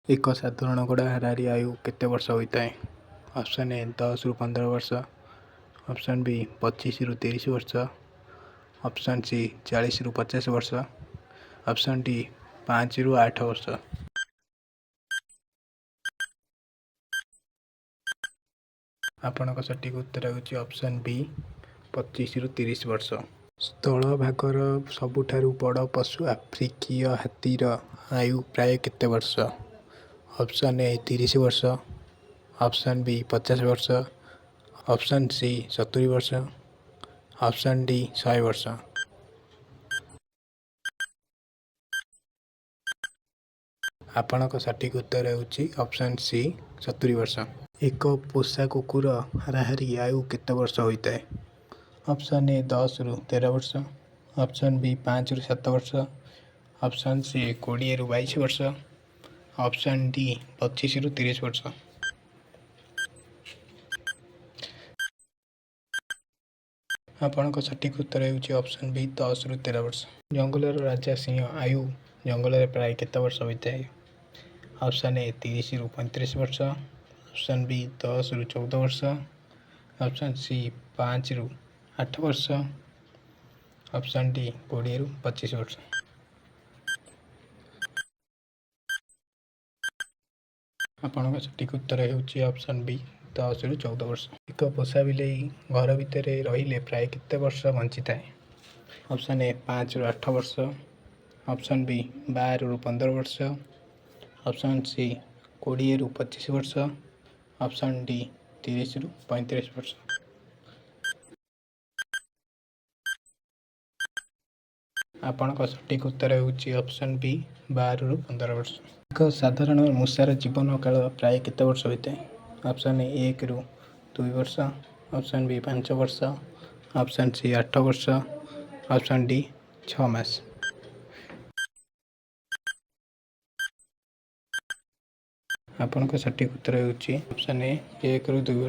ଏକ ସାଧାରଣ ଘୋଡ଼ା ହାରାହାରି ଆୟୁ କେତେ ବର୍ଷ ହୋଇଥାଏ? ଅପସନ୍ ଏ 10ରୁ 15 ବର୍ଷ, ଅପସନ୍ ବି 25ରୁ 30 ବର୍ଷ, ଅପସନ୍ ସି 40ରୁ 50 ବର୍ଷ, ଅପସନ୍ ଡି 5ରୁ 8 ବର୍ଷ। ଆପଣଙ୍କ ସଠିକ୍ ଉତ୍ତର ହେଉଛି ଅପସନ୍ ବି 25ରୁ 30 ବର୍ଷ। ସ୍ଥଳ ଭାଗର ସବୁଠାରୁ ବଡ଼ ପଶୁ ଆଫ୍ରିକୀୟ ହାତୀର ଆୟୁ ପ୍ରାୟ କେତେ ବର୍ଷ? ଅପସନ୍ ଏ 30 ବର୍ଷ, ଅପସନ୍ ବି 50 ବର୍ଷ, ଅପସନ୍ ସି 70 ବର୍ଷ, ଅପସନ୍ ଡି 100 ବର୍ଷ। ଆପଣଙ୍କ ସଠିକ୍ ଉତ୍ତର ହେଉଛି ଅପସନ୍ ସି 70 ବର୍ଷ। ଏକ ପୋଷା କୁକୁର ହାରାହାରି ଆୟୁ କେତେ ବର୍ଷ ହୋଇଥାଏ? ଅପସନ୍ ଏ 10ରୁ 13 ବର୍ଷ, ଅପସନ୍ ବି 5ରୁ 7 ବର୍ଷ, ଅପସନ୍ ସି 20ରୁ 22 ବର୍ଷ, ଅପସନ୍ ଡି 25ରୁ 30 ବର୍ଷ। ଆପଣଙ୍କ ସଠିକ୍ ଉତ୍ତର ହେଉଛି ଅପସନ୍ ବି 10ରୁ 13 ବର୍ଷ। ଜଙ୍ଗଲର ରାଜା ସିଂହ ଆୟୁ ଜଙ୍ଗଲରେ ପ୍ରାୟ କେତେ ବର୍ଷ ହୋଇଥାଏ? ଅପସନ୍ ଏ 30ରୁ 35 ବର୍ଷ, ଅପସନ୍ ବି 10ରୁ 14 ବର୍ଷ, ଅପସନ୍ ସି 5ରୁ 8 ବର୍ଷ, ଅପସନ୍ ଡି 20ରୁ 25 ବର୍ଷ। ଆପଣଙ୍କ ସଠିକ୍ ଉତ୍ତର ହେଉଛି ଅପସନ୍ ବି 10ରୁ 14 ବର୍ଷ। ଏକ ପୋଷା ବିଲେଇ ଘର ଭିତରେ ରହିଲେ ପ୍ରାୟ କେତେ ବର୍ଷ ବଞ୍ଚିଥାଏ? ଅପସନ୍ ଏ 5ରୁ 8 ବର୍ଷ, ଅପସନ୍ ବି 12ରୁ 15 ବର୍ଷ, ଅପସନ୍ ସି 20ରୁ 25 ବର୍ଷ, ଅପସନ୍ ଡି 30ରୁ 35 ବର୍ଷ। ଆପଣଙ୍କ ସଠିକ୍ ଉତ୍ତର ହେଉଛି ଅପସନ୍ ବି 12ରୁ 15 ବର୍ଷ। ଏକ ସାଧାରଣ ମୂଷାର ଜୀବନ କାଳ ପ୍ରାୟ କେତେ ବର୍ଷ ହୋଇଥାଏ? ଅପସନ୍ ଏ 1ରୁ 2 ବର୍ଷ, ଅପସନ୍ ବି 5 ବର୍ଷ, ଅପସନ୍ ସି 8 ବର୍ଷ, ଅପସନ୍ ଡି 6 ମାସ। ଆପଣଙ୍କ ସଠିକ୍ ଉତ୍ତର ହେଉଛି ଅପସନ୍ ଏ 1ରୁ 2 ବର୍ଷ।